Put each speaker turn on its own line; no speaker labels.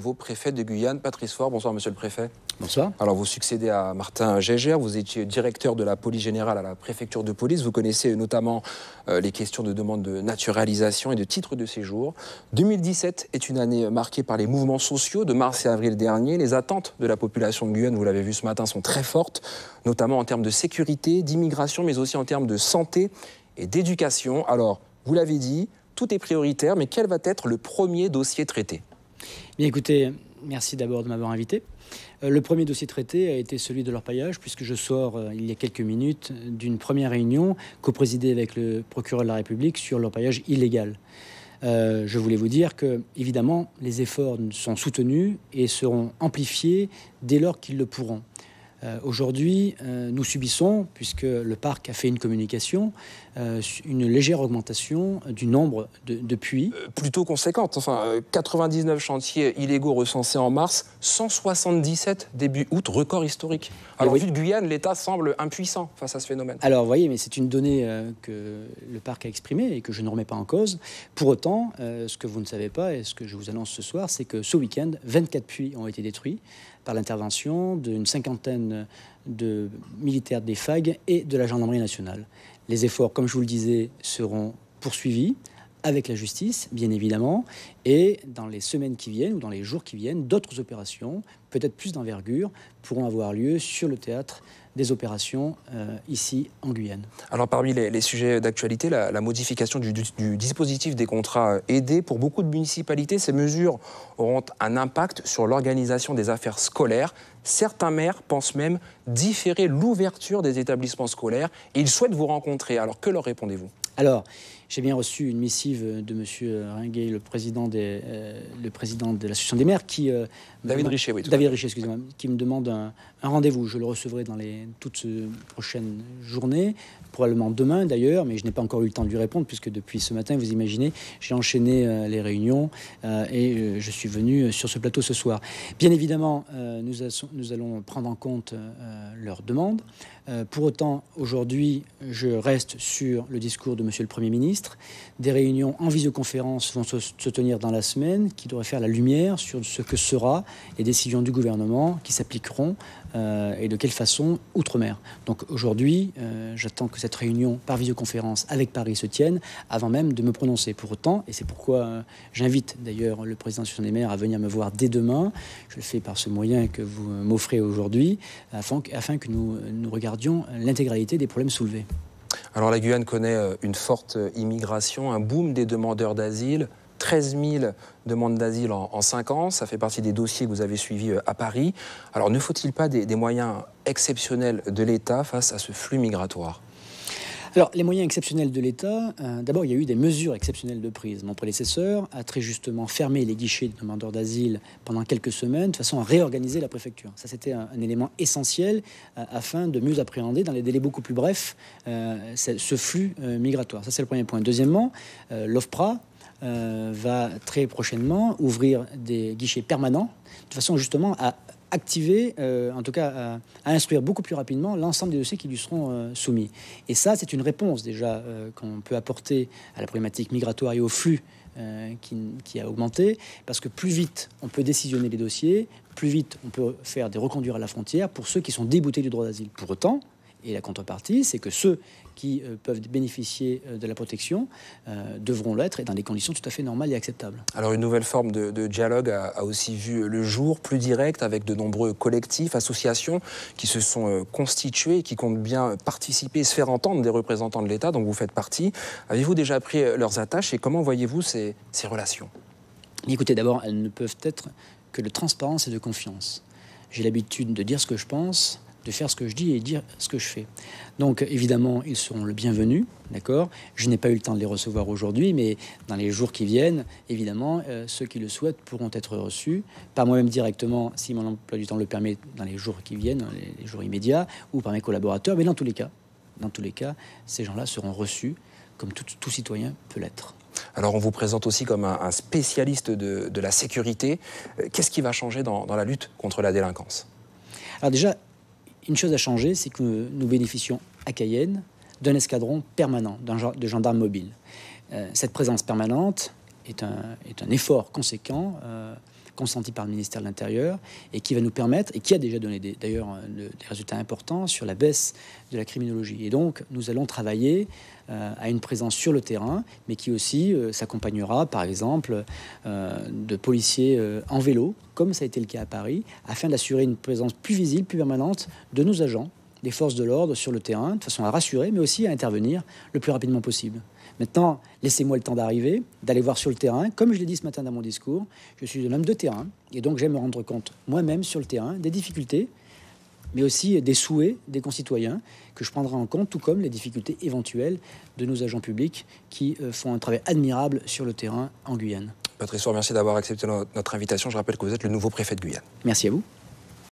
Nouveau préfet de Guyane, Patrice Faure. Bonsoir, monsieur le préfet.
Bonsoir.
Alors, vous succédez à Martin Geiger. Vous étiez directeur de la police générale à la préfecture de police. Vous connaissez notamment les questions de demande de naturalisation et de titre de séjour. 2017 est une année marquée par les mouvements sociaux de mars et avril dernier. Les attentes de la population de Guyane, vous l'avez vu ce matin, sont très fortes, notamment en termes de sécurité, d'immigration, mais aussi en termes de santé et d'éducation. Alors, vous l'avez dit, tout est prioritaire, mais quel va être le premier dossier traité ?
Bien écoutez, merci d'abord de m'avoir invité. Le premier dossier traité a été celui de l'orpaillage, puisque je sors il y a quelques minutes d'une première réunion co-présidée avec le procureur de la République sur l'orpaillage illégal. Je voulais vous dire que, évidemment, les efforts sont soutenus et seront amplifiés dès lors qu'ils le pourront. Aujourd'hui, nous subissons, puisque le parc a fait une communication, une légère augmentation du nombre de puits.
Plutôt conséquente. Enfin, 99 chantiers illégaux recensés en mars, 177 début août, record historique. Alors, vu de Guyane, l'État semble impuissant face à ce phénomène.
Alors, vous voyez, mais c'est une donnée que le parc a exprimée et que je ne remets pas en cause. Pour autant, ce que vous ne savez pas et ce que je vous annonce ce soir, c'est que ce week-end, 24 puits ont été détruits par l'intervention d'une cinquantaine de militaires des FAG et de la gendarmerie nationale. Les efforts, comme je vous le disais, seront poursuivis avec la justice, bien évidemment, et dans les semaines qui viennent ou dans les jours qui viennent, d'autres opérations, peut-être plus d'envergure, pourront avoir lieu sur le théâtre des opérations ici en Guyane.
Alors parmi les sujets d'actualité, la modification du dispositif des contrats aidés, pour beaucoup de municipalités, ces mesures auront un impact sur l'organisation des affaires scolaires. Certains maires pensent même différer l'ouverture des établissements scolaires et ils souhaitent vous rencontrer. Alors que leur répondez-vous ?
Alors, j'ai bien reçu une missive de M. Ringuet, le président de l'Association des maires, qui...
David Richet, oui.
David Richet, excusez-moi, qui me demande un rendez-vous. Je le recevrai dans toutes ces prochaines journées, probablement demain d'ailleurs, mais je n'ai pas encore eu le temps de lui répondre, puisque depuis ce matin, vous imaginez, j'ai enchaîné les réunions et je suis venu sur ce plateau ce soir. Bien évidemment, nous allons prendre en compte leurs demandes. Pour autant, aujourd'hui, je reste sur le discours de M. le Premier ministre. Des réunions en visioconférence vont se tenir dans la semaine, qui devraient faire la lumière sur ce que sera les décisions du gouvernement qui s'appliqueront et de quelle façon outre-mer. Donc aujourd'hui, j'attends que cette réunion par visioconférence avec Paris se tienne avant même de me prononcer. Pour autant, et c'est pourquoi j'invite d'ailleurs le président de l'Association des maires à venir me voir dès demain, je le fais par ce moyen que vous m'offrez aujourd'hui, afin que nous regardions l'intégralité des problèmes soulevés.
Alors la Guyane connaît une forte immigration, un boom des demandeurs d'asile, 13 000 demandes d'asile en 5 ans, ça fait partie des dossiers que vous avez suivis à Paris. Alors ne faut-il pas des moyens exceptionnels de l'État face à ce flux migratoire ?
Alors, les moyens exceptionnels de l'État, d'abord, il y a eu des mesures exceptionnelles de prise. Mon prédécesseur a très justement fermé les guichets de demandeurs d'asile pendant quelques semaines, de façon à réorganiser la préfecture. Ça, c'était un élément essentiel afin de mieux appréhender, dans les délais beaucoup plus brefs, ce flux migratoire. Ça, c'est le premier point. Deuxièmement, l'OFPRA va très prochainement ouvrir des guichets permanents, de façon justement à activer, en tout cas à instruire beaucoup plus rapidement l'ensemble des dossiers qui lui seront soumis. Et ça, c'est une réponse déjà qu'on peut apporter à la problématique migratoire et au flux qui a augmenté, parce que plus vite on peut décisionner les dossiers, plus vite on peut faire des reconduire à la frontière pour ceux qui sont déboutés du droit d'asile. Pour autant, et la contrepartie, c'est que ceux qui peuvent bénéficier de la protection devront l'être et dans des conditions tout à fait normales et acceptables.
Alors une nouvelle forme de dialogue a aussi vu le jour, plus direct, avec de nombreux collectifs, associations qui se sont constitués et qui comptent bien participer et se faire entendre des représentants de l'État, dont vous faites partie. Avez-vous déjà pris leurs attaches et comment voyez-vous ces relations ?
Écoutez, d'abord, elles ne peuvent être que de transparence et de confiance. J'ai l'habitude de dire ce que je pense, de faire ce que je dis et dire ce que je fais. Donc, évidemment, ils seront le bienvenu, d'accord ? Je n'ai pas eu le temps de les recevoir aujourd'hui, mais dans les jours qui viennent, évidemment, ceux qui le souhaitent pourront être reçus, pas moi-même directement, si mon emploi du temps le permet, dans les jours qui viennent, les jours immédiats, ou par mes collaborateurs, mais dans tous les cas, ces gens-là seront reçus comme tout citoyen peut l'être.
Alors on vous présente aussi comme un spécialiste de la sécurité. Qu'est-ce qui va changer dans la lutte contre la délinquance ?
Alors déjà, une chose à changer, c'est que nous bénéficions à Cayenne d'un escadron permanent, de gendarmes mobiles. Cette présence permanente est un effort conséquent consenti par le ministère de l'Intérieur et qui va nous permettre, et qui a déjà donné d'ailleurs des résultats importants sur la baisse de la criminologie. Et donc, nous allons travailler à une présence sur le terrain, mais qui aussi s'accompagnera, par exemple, de policiers en vélo, comme ça a été le cas à Paris, afin d'assurer une présence plus visible, plus permanente de nos agents, des forces de l'ordre sur le terrain, de façon à rassurer, mais aussi à intervenir le plus rapidement possible. Maintenant, laissez-moi le temps d'arriver, d'aller voir sur le terrain. Comme je l'ai dit ce matin dans mon discours, je suis un homme de terrain, et donc j'aime me rendre compte moi-même sur le terrain des difficultés, mais aussi des souhaits des concitoyens que je prendrai en compte, tout comme les difficultés éventuelles de nos agents publics qui font un travail admirable sur le terrain en Guyane.
Patrice Soir, merci d'avoir accepté notre invitation. Je rappelle que vous êtes le nouveau préfet de Guyane.
Merci à vous.